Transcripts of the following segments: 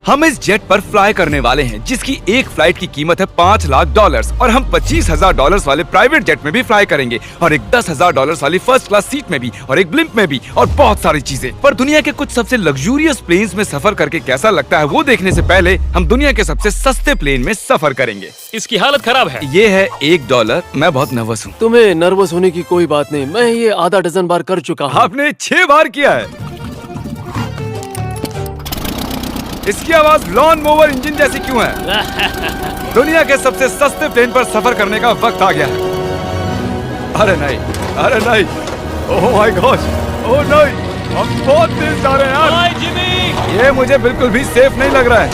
हम इस जेट पर फ्लाई करने वाले हैं जिसकी एक फ्लाइट की कीमत है $5 लाख और हम $25,000 वाले प्राइवेट जेट में भी फ्लाई करेंगे और एक $10,000 वाली फर्स्ट क्लास सीट में भी और एक ब्लिम्प में भी और बहुत सारी चीजें। पर दुनिया के कुछ सबसे लग्जूरियस प्लेन्स में सफर करके कैसा लगता है वो देखने से पहले हम दुनिया के सबसे सस्ते प्लेन में सफर करेंगे। इसकी हालत खराब है। ये है $1। मैं बहुत नर्वस हूँ। तुम्हें नर्वस होने की कोई बात नहीं, मैं ये आधा डजन बार कर चुका हूँ। आपने 6 बार किया है। इसकी आवाज लॉन मोवर इंजन जैसी क्यों है? दुनिया के सबसे सस्ते प्लेन पर सफर करने का वक्त आ गया है। अरे नहीं, अरे नहीं, ओह माय गॉड, ओह नहीं, हम बहुत तेज जा रहे हैं यार। हाय जिमी, ये मुझे बिल्कुल भी सेफ नहीं लग रहा है।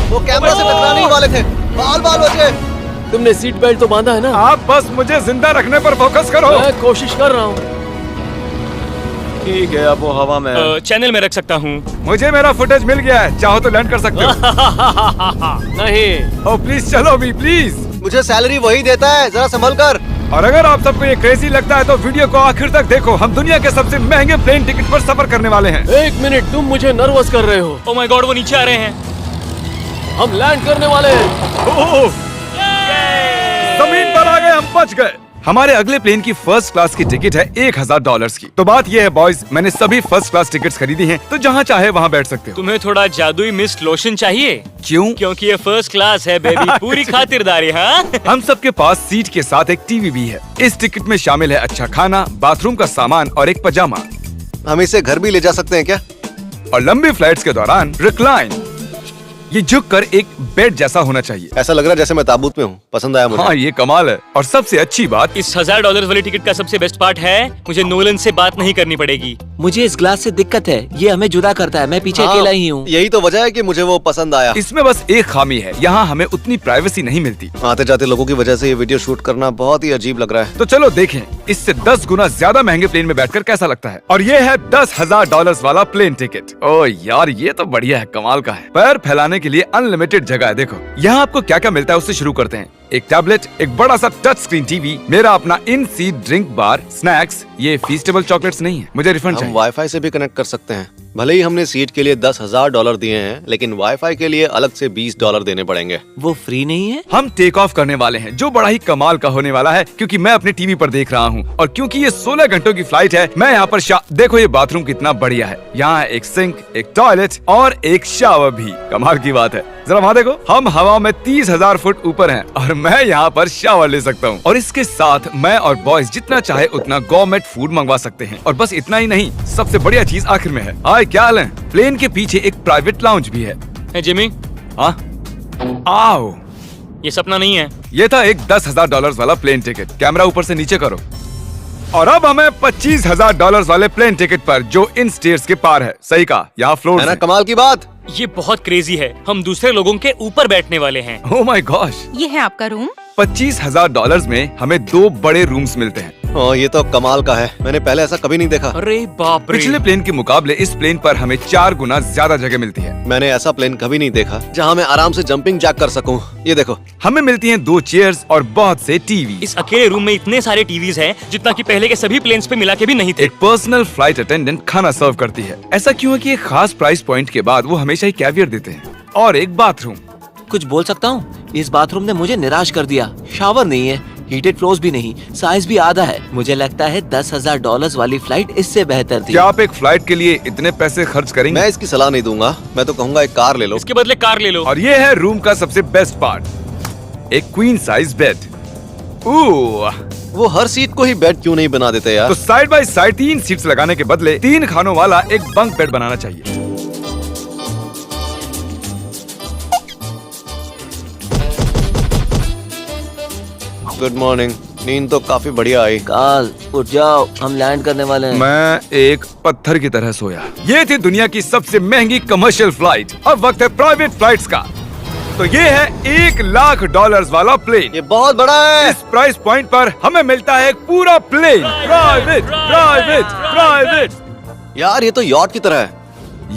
वो कैमरा से टकराने ही वाले थे, बाल बचे। तुमने सीट बेल्ट तो बांधा है ना? आप बस मुझे जिंदा रखने पर फोकस करो। मैं कोशिश कर रहा हूँ। ठीक है, अब वो हवा में है। चैनल में रख सकता हूँ। मुझे मेरा फुटेज मिल गया है, चाहो तो लैंड कर सकते हो। नहीं। ओह प्लीज चलो भी प्लीज। मुझे सैलरी वही देता है, जरा संभल कर। और अगर आप सबको ये क्रेजी लगता है तो वीडियो को आखिर तक देखो। हम दुनिया के सबसे महंगे प्लेन टिकट पर सफर करने वाले हैं। 1 मिनट, तुम मुझे नर्वस कर रहे हो। ओह माय गॉड, वो नीचे आ रहे हैं। हम लैंड करने वाले हैं। ओह, जमीन पर आ गए, हम बच गए। हमारे अगले प्लेन की फर्स्ट क्लास की टिकट है $1,000 की। तो बात ये है बॉयज, मैंने सभी फर्स्ट क्लास टिकट्स खरीदी हैं, तो जहाँ चाहे वहाँ बैठ सकते हो। तुम्हें थोड़ा जादुई मिस्ट लोशन चाहिए? क्यों? क्योंकि ये फर्स्ट क्लास है बेबी, पूरी खातिरदारी। हाँ, हम सबके पास सीट के साथ एक टीवी भी है। इस टिकट में शामिल है अच्छा खाना, बाथरूम का सामान और एक पजामा। हम इसे घर भी ले जा सकते हैं क्या? और लंबी फ्लाइट्स के दौरान रिक्लाइन, ये झुक कर एक बेड जैसा होना चाहिए। ऐसा लग रहा है जैसे मैं ताबूत में हूँ। पसंद आया मुझे। हाँ, ये कमाल है। और सबसे अच्छी बात, इस $1,000 वाली टिकट का सबसे बेस्ट पार्ट है मुझे नोलन से बात नहीं करनी पड़ेगी। मुझे इस ग्लास से दिक्कत है, ये हमें जुदा करता है। मैं पीछे हाँ, अकेला ही हूँ। यही तो वजह है कि मुझे वो पसंद आया। इसमें बस एक खामी है, यहाँ हमें उतनी प्राइवेसी नहीं मिलती। आते जाते लोगों की वजह से ये वीडियो शूट करना बहुत ही अजीब लग रहा है। तो चलो देखें इससे 10 गुना ज्यादा महंगे प्लेन में बैठकर कैसा लगता है। और ये है $10,000 वाला प्लेन टिकट। ओह यार, ये तो बढ़िया है, कमाल का है। पैर फैलाने के लिए अनलिमिटेड जगह है। देखो यहाँ आपको क्या क्या मिलता है, उससे शुरू करते हैं। एक टैबलेट, एक बड़ा सा टच स्क्रीन टीवी, मेरा अपना इन सीट ड्रिंक बार, स्नैक्स। ये फीस्टेबल चॉकलेट्स नहीं है, मुझे रिफंड हम चाहिए। वाईफाई से भी कनेक्ट कर सकते हैं। भले ही हमने सीट के लिए $10,000 दिए हैं, लेकिन वाईफाई के लिए अलग से $20 देने पड़ेंगे। वो फ्री नहीं है? हम टेक ऑफ करने वाले हैं, जो बड़ा ही कमाल का होने वाला है, क्योंकि मैं अपने टीवी पर देख रहा हूँ और क्योंकि ये 16 घंटों की फ्लाइट है। मैं यहाँ पर देखो ये बाथरूम कितना बढ़िया है। यहाँ है एक सिंक, एक टॉयलेट और एक शावर भी। कमाल की बात है, जरा वहाँ देखो, हम हवा में 30,000 फुट ऊपर हैं और मैं यहाँ पर शावर ले सकता हूँ। और इसके साथ मैं और बॉयज जितना चाहे उतना गवर्नमेंट फूड मंगवा सकते हैं। और बस इतना ही नहीं, सबसे बढ़िया चीज आखिर में है। हाय, क्या हाल है? प्लेन के पीछे एक प्राइवेट लाउंज भी है। है जिमी, हाँ, आओ। ये सपना नहीं है। ये था एक $10,000 वाला प्लेन टिकट। कैमरा ऊपर से नीचे करो। और अब हमें $25,000 वाले प्लेन टिकट पर, जो इन स्टेयर्स के पार है। सही कहा, यहाँ फ्लोर है ना कमाल की बात? ये बहुत क्रेजी है, हम दूसरे लोगों के ऊपर बैठने वाले हैं। ओह माय गॉश, ये है आपका रूम। $25,000 में हमें 2 बड़े रूम्स मिलते हैं। ये तो कमाल का है, मैंने पहले ऐसा कभी नहीं देखा। अरे बाप रे, पिछले प्लेन के मुकाबले इस प्लेन पर हमें 4 गुना ज्यादा जगह मिलती है। मैंने ऐसा प्लेन कभी नहीं देखा जहाँ मैं आराम से जंपिंग जैक कर सकूं। ये देखो, हमें मिलती हैं 2 चेयर्स और बहुत से टीवी। इस अकेले रूम में इतने सारे टीवीज हैं जितना कि पहले के सभी प्लेन्स पे मिला के भी नहीं थे। एक पर्सनल फ्लाइट अटेंडेंट खाना सर्व करती है। ऐसा क्यों है कि एक खास प्राइस पॉइंट के बाद वो हमेशा ही कैवियर देते हैं। और एक बाथरूम। कुछ बोल सकता हूँ? इस बाथरूम ने मुझे निराश कर दिया। शावर नहीं है, हीटेड फ्लोर्स भी नहीं, साइज भी आधा है। मुझे लगता है $10,000 वाली फ्लाइट इससे बेहतर थी। क्या आप एक फ्लाइट के लिए इतने पैसे खर्च करेंगे? मैं इसकी सलाह नहीं दूंगा। मैं तो कहूँगा एक कार ले लो। इसके बदले कार ले लो। और ये है रूम का सबसे बेस्ट पार्ट, एक क्वीन साइज बेड। वो हर सीट को ही बेड क्यों नहीं बना देते यार? तो साइड बाय साइड 3 सीट्स लगाने के बदले 3 खानों वाला एक बंक बेड बनाना चाहिए। Good morning. नींद तो काफी बढ़िया आई। काल, उठ जाओ, हम लैंड करने वाले हैं। मैं एक पत्थर की तरह सोया। ये थी दुनिया की सबसे महंगी कमर्शियल फ्लाइट। अब वक्त है प्राइवेट फ्लाइट्स का। तो ये है $1,00,000 वाला प्लेन। ये बहुत बड़ा है। इस प्राइस पॉइंट पर हमें मिलता है एक पूरा प्लेन। Private, private, private. यार ये तो यॉट की तरह है।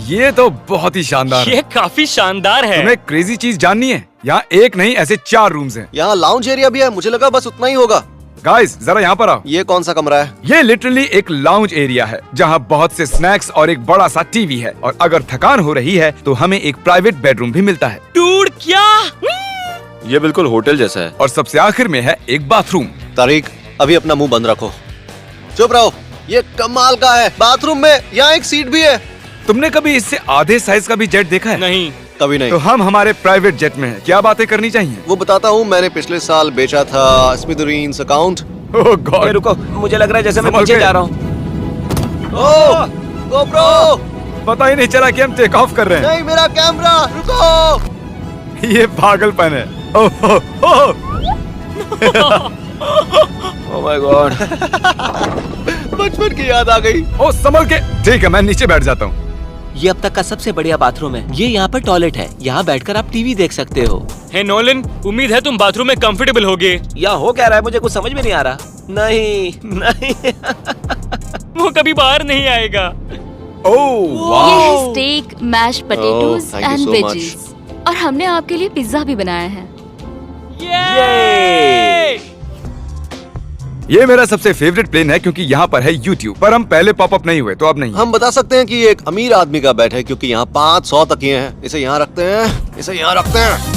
ये तो बहुत ही शानदार है। ये काफी शानदार है। तुम्हें क्रेजी चीज जाननी है? यहाँ एक नहीं, ऐसे 4 रूम्स हैं। यहाँ लाउंज एरिया भी है, मुझे लगा बस उतना ही होगा। गाइस जरा यहाँ पर आओ। ये कौन सा कमरा है? ये लिटरली एक लाउंज एरिया है जहाँ बहुत से स्नैक्स और एक बड़ा सा टीवी है, और अगर थकान हो रही है तो हमें एक प्राइवेट बेडरूम भी मिलता है। डूड क्या? ये बिल्कुल होटल जैसा है। और सबसे आखिर में है एक बाथरूम। तारिक, अभी अपना मुंह बंद रखो। चुप रहो। ये कमाल का है। बाथरूम में यहाँ एक सीट भी है। तुमने कभी इससे आधे साइज का भी जेट देखा है? नहीं। कभी नहीं। तो हम हमारे प्राइवेट जेट में हैं। क्या बातें करनी चाहिए? वो बताता हूँ, मैंने पिछले साल बेचा था स्मिथेरियंस अकाउंट। ओह गॉड, रुको, मुझे लग रहा है जैसे मैं संभल पीछे के। जा रहा हूँ। ओह गोप्रो, पता ही नहीं चला कि हम टेक ऑफ कर रहे हैं। नहीं मेरा कैमरा, रुको। ये पागलपन है। ओह ओह ओह माय गॉड। बचपन की याद आ गई। ओह संभल के। ठीक है, मैं नीचे बैठ जाता हूँ। ये अब तक का सबसे बढ़िया बाथरूम है। ये यहाँ पर टॉयलेट है, यहाँ बैठकर आप टीवी देख सकते हो। हे नोलन, उम्मीद है तुम बाथरूम में कंफर्टेबल होगे। या हो क्या रहा है, मुझे कुछ समझ में नहीं आ रहा। नहीं नहीं। वो कभी बाहर नहीं आएगा। ओह ये वाह, है steak, mash potatoes thank you and so veggies, और हमने आपके लिए पिज्जा भी बनाया है। ये ये मेरा सबसे फेवरेट प्लेन है क्योंकि यहाँ पर है YouTube, पर हम पहले पॉपअप नहीं हुए तो अब नहीं। हम बता सकते हैं कि ये एक अमीर आदमी का बेड है क्योंकि यहाँ 500 तकिए हैं। इसे यहाँ रखते हैं, इसे यहाँ रखते हैं।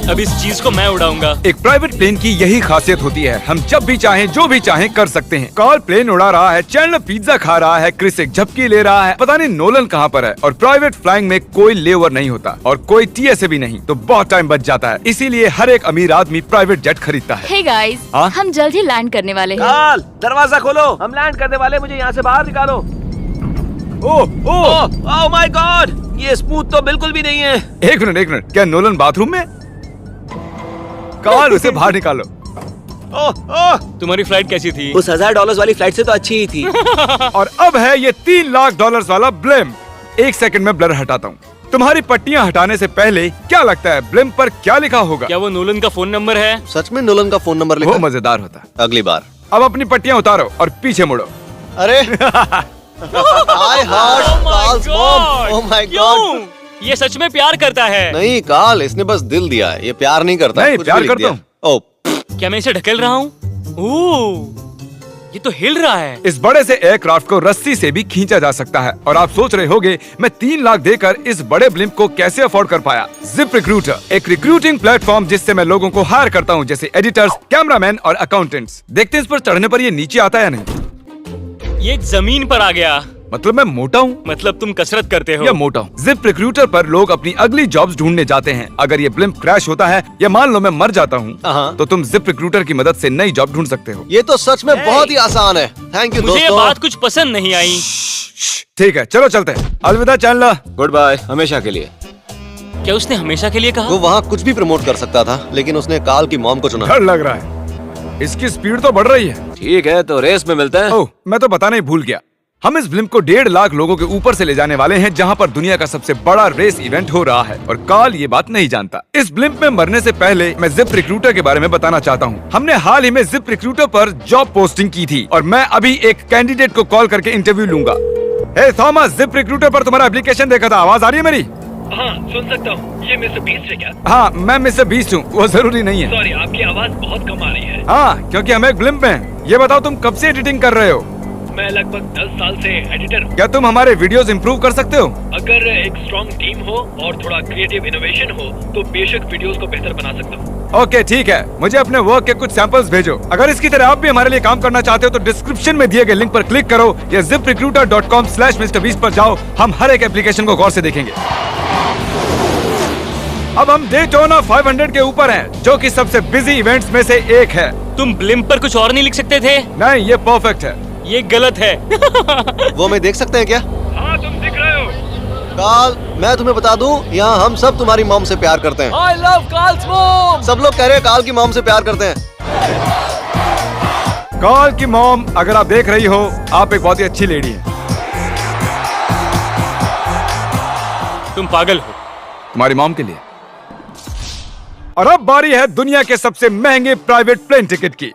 अब इस चीज को मैं उड़ाऊंगा। एक प्राइवेट प्लेन की यही खासियत होती है, हम जब भी चाहें जो भी चाहें कर सकते हैं। कार्ल प्लेन उड़ा रहा है, चैंडलर पिज्जा खा रहा है, क्रिस एक झपकी ले रहा है, पता नहीं नोलन कहाँ पर है। और प्राइवेट फ्लाइंग में कोई लेओवर नहीं होता और कोई TSA भी नहीं, तो बहुत टाइम बच जाता है। इसीलिए हर एक अमीर आदमी प्राइवेट जेट खरीदता है। हे गाइस, हाँ? हम जल्द ही लैंड करने वाले हैं। काल, दरवाजा खोलो, हम लैंड करने वाले, मुझे यहाँ से बाहर निकालो। ओह ओह, ओह माय गॉड, ये स्मूथ तो बिल्कुल भी नहीं है। एक मिनट, क्या नोलन बाथरूम में? कार्ल, उसे बाहर निकालो। ओह ओह, तुम्हारी फ्लाइट कैसी थी? उस $1000 वाली फ्लाइट से तो अच्छी ही थी। और अब है ये $3 लाख वाला ब्लिम। एक सेकंड में ब्लर हटाता हूँ। तुम्हारी पट्टियाँ हटाने से पहले क्या लगता है ब्लिम पर क्या लिखा होगा? क्या वो नोलन का फोन नंबर है? सच में नोलन का फोन नंबर वो लिखा? मजेदार होता। अगली बार। अब अपनी पट्टियाँ उतारो और पीछे मुड़ो। अरे I heart Carl's mom. Oh my God. क्यों? ये सच में प्यार करता है। नहीं कार्ल, इसने बस दिल दिया है, ये प्यार नहीं करता। नहीं, कुछ प्यार भी लिख करता दिया। ओह, क्या मैं इसे ढकेल रहा हूँ? ओह, ये तो हिल रहा है। इस बड़े से एयरक्राफ्ट को रस्सी से भी खींचा जा सकता है। और आप सोच रहे होंगे मैं 3 लाख देकर इस बड़े ब्लिम्प को कैसे अफोर्ड कर पाया। जिप रिक्रूटर, एक रिक्रूटिंग प्लेटफॉर्म जिससे मैं लोगों को हायर करता हूँ, जैसे एडिटर्स, कैमरामैन और अकाउंटेंट्स। देखते हैं इस पर चढ़ने पर ये नीचे आता है या नहीं। ये जमीन पर आ गया। मतलब मैं मोटा हूँ मतलब तुम कसरत करते हो। या मोटा हूँ। जिप रिक्रूटर पर लोग अपनी अगली जॉब्स ढूंढने जाते हैं। अगर ये ब्लिम्प क्रैश होता है या मान लो मैं मर जाता हूँ, हाँ। तो तुम जिप रिक्रूटर की मदद से नई जॉब ढूंढ सकते हो। ये तो सच में बहुत ही आसान है। थैंक यू मुझे ये दोस्तों। बात कुछ पसंद नहीं आई। ठीक है, चलो चलते हैं। अलविदा चैंडलर। गुड बाय, हमेशा के लिए। क्या उसने हमेशा के लिए कहा? वो वहाँ कुछ भी प्रमोट कर सकता था, लेकिन उसने कार्ल की मॉम को चुना। डर लग रहा है, इसकी स्पीड तो बढ़ रही है। ठीक है, तो रेस में मिलते हैं। ओह, मैं तो बताना ही भूल गया। हम इस ब्लिम्प को 1.5 लाख लोगों के ऊपर से ले जाने वाले हैं, जहां पर दुनिया का सबसे बड़ा रेस इवेंट हो रहा है। और कार्ल ये बात नहीं जानता। इस ब्लिम्प में मरने से पहले मैं जिप रिक्रूटर के बारे में बताना चाहता हूँ। हमने हाल ही में जिप रिक्रूटर पर जॉब पोस्टिंग की थी और मैं अभी एक कैंडिडेट को कॉल करके इंटरव्यू लूंगा। हे थॉमस, जिप रिक्रूटर पर तुम्हारा एप्लीकेशन देखा था। आवाज आ रही है मेरी? हाँ, सुन सकता हूँ। ये मिस्टर बीस्ट है क्या? हाँ, मैं मिस्टर बीस्ट हूँ। वो जरूरी नहीं है। सॉरी, आपकी आवाज बहुत कम आ रही है। हाँ, क्योंकि हम एक ब्लिम्प में हैं। ये बताओ तुम कब से एडिटिंग कर रहे हो? मैं लगभग 10 साल से एडिटर हूँ। क्या तुम हमारे वीडियोस इंप्रूव कर सकते हो? अगर एक स्ट्रॉन्ग टीम हो और थोड़ा क्रिएटिव इनोवेशन हो तो बेशक वीडियोस को बेहतर बना सकता हूँ। ओके, ठीक है। मुझे अपने वर्क के कुछ सैंपल्स भेजो। अगर इसकी तरह आप भी हमारे लिए काम करना चाहते हो तो डिस्क्रिप्शन में दिए गए लिंक पर क्लिक करो या ziprecruiter.com/MrBeast पर जाओ। हम हर एक एप्लीकेशन को गौर से देखेंगे। अब हम डेटोना 500 के ऊपर हैं, जो कि सबसे बिजी इवेंट्स में से एक है। तुम ब्लिम्प पर कुछ और नहीं लिख सकते थे? नहीं, ये परफेक्ट है। ये गलत है। वो हमें देख सकते हैं क्या? हाँ, तुम दिख रहे हो। कार्ल, मैं तुम्हें बता दूं, यहाँ हम सब तुम्हारी मॉम से प्यार करते हैं। I love Carl's mom. सब लोग कह रहे हैं कार्ल की मॉम से प्यार करते हैं। कार्ल की मॉम, अगर आप देख रही हो, आप एक बहुत ही अच्छी लेडी है। तुम पागल हो। तुम्हारी मॉम के लिए। और अब बारी है दुनिया के सबसे महंगे प्राइवेट प्लेन टिकट की।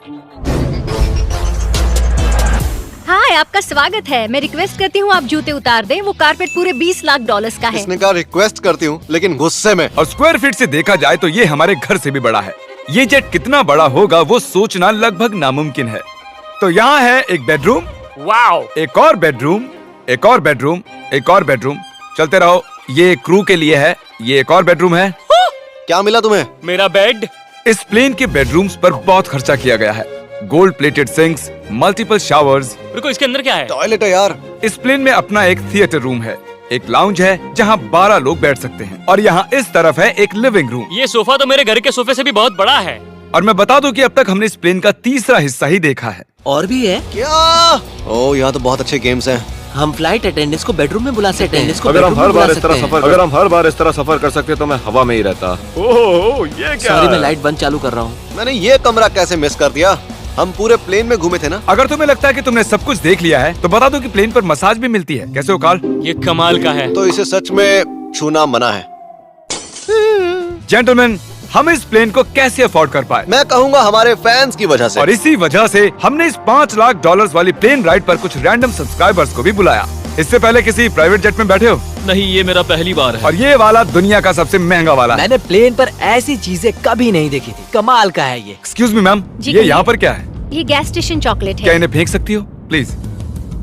Hi, हाय, आपका स्वागत है। मैं रिक्वेस्ट करती हूँ आप जूते उतार दें। वो कारपेट पूरे 20 लाख डॉलर्स का है। इसने कहा रिक्वेस्ट करती हूँ, लेकिन गुस्से में। और स्क्वायर फीट से देखा जाए तो ये हमारे घर से भी बड़ा है। ये जेट कितना बड़ा होगा वो सोचना लगभग नामुमकिन है। तो यहाँ है एक बेडरूम, वाओ, एक और बेडरूम, एक और बेडरूम, एक और बेडरूम। चलते रहो। ये क्रू के लिए है। ये एक और बेडरूम है। क्या मिला तुम्हें? मेरा बेड। इस प्लेन के बेडरूम्स पर बहुत खर्चा किया गया है। Gold plated sinks, multiple showers. रुको, इसके अंदर क्या है? टॉयलेट है यार। इस प्लेन में अपना एक थिएटर रूम है, एक लाउंज है जहाँ 12 लोग बैठ सकते हैं, और यहाँ इस तरफ है एक लिविंग रूम। ये सोफा तो मेरे घर के सोफे से भी बहुत बड़ा है। और मैं बता दूं कि अब तक हमने इस प्लेन का तीसरा हिस्सा ही देखा है। और भी है। क्या? ओह, यहाँ तो बहुत अच्छे गेम्स हैं। हम फ्लाइट अटेंडेंस को बेडरूम में बुला सकते हैं। अगर हम हर बार इस तरह सफर कर सकते तो मैं हवा में ही रहता। ओह, ये क्या? सॉरी, मैं लाइट बंद चालू कर रहा हूँ। मैंने ये कमरा कैसे मिस कर दिया? हम पूरे प्लेन में घूमे थे ना। अगर तुम्हें लगता है कि तुमने सब कुछ देख लिया है तो बता दो कि प्लेन पर मसाज भी मिलती है। कैसे हो कार्ल? ये कमाल का है। तो इसे सच में छूना मना है। जेंटलमैन, हम इस प्लेन को कैसे अफोर्ड कर पाए? मैं कहूँगा हमारे फैंस की वजह से। और इसी वजह से हमने इस 5 लाख डॉलर्स वाली प्लेन राइड पर कुछ रैंडम सब्सक्राइबर्स को भी बुलाया। इससे पहले किसी प्राइवेट जेट में बैठे हो? नहीं, ये मेरा पहली बार है। और ये वाला दुनिया का सबसे महंगा वाला है। मैंने प्लेन पर ऐसी चीजें कभी नहीं देखी थी। कमाल का है ये। एक्सक्यूज मी मैम, जी, ये कहिए। यहाँ पर क्या है? ये गैस स्टेशन चॉकलेट क्या है। इन्हें फेंक सकती हो प्लीज?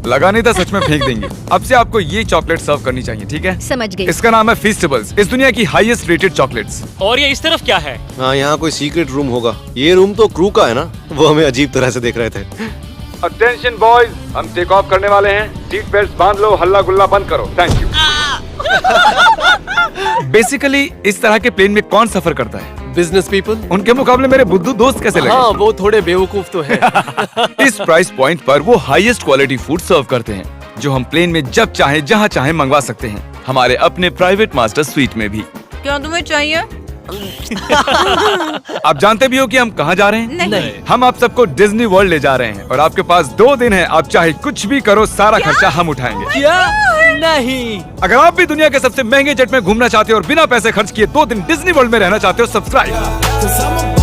लगा नहीं था, सच में फेंक देंगे। अब से आपको ये चॉकलेट सर्व करनी चाहिए, ठीक है? समझ गई। इसका नाम है फीस्टेबल्स, इस दुनिया की हाईएस्ट रेटेड चॉकलेट्स। और ये इस तरफ क्या है? हाँ, यहाँ कोई सीक्रेट रूम होगा। ये रूम तो क्रू का है ना, वो हमें अजीब तरह से देख रहे थे। अटेंशन बॉयज, हम टेक ऑफ करने वाले हैं। सीट बेल्ट बांध लो, हल्ला गुल्ला बंद करो। Thank you. बेसिकली इस तरह के प्लेन में कौन सफर करता है? Business people. उनके मुकाबले मेरे बुद्धू दोस्त कैसे लगे? हाँ, वो थोड़े बेवकूफ तो है। इस प्राइस पॉइंट पर वो हाईएस्ट क्वालिटी फूड सर्व करते हैं, जो हम प्लेन में जब चाहे जहाँ चाहे मंगवा सकते हैं, हमारे अपने प्राइवेट मास्टर स्वीट में भी। क्या तुम्हें चाहिए? आप जानते भी हो कि हम कहाँ जा रहे हैं? नहीं। हम आप सबको डिज्नी वर्ल्ड ले जा रहे हैं, और आपके पास 2 दिन है। आप चाहे कुछ भी करो, सारा खर्चा हम उठाएंगे। क्या? नहीं। अगर आप भी दुनिया के सबसे महंगे जेट में घूमना चाहते हो और बिना पैसे खर्च किए 2 दिन डिज्नी वर्ल्ड में रहना चाहते हो, सब्सक्राइब।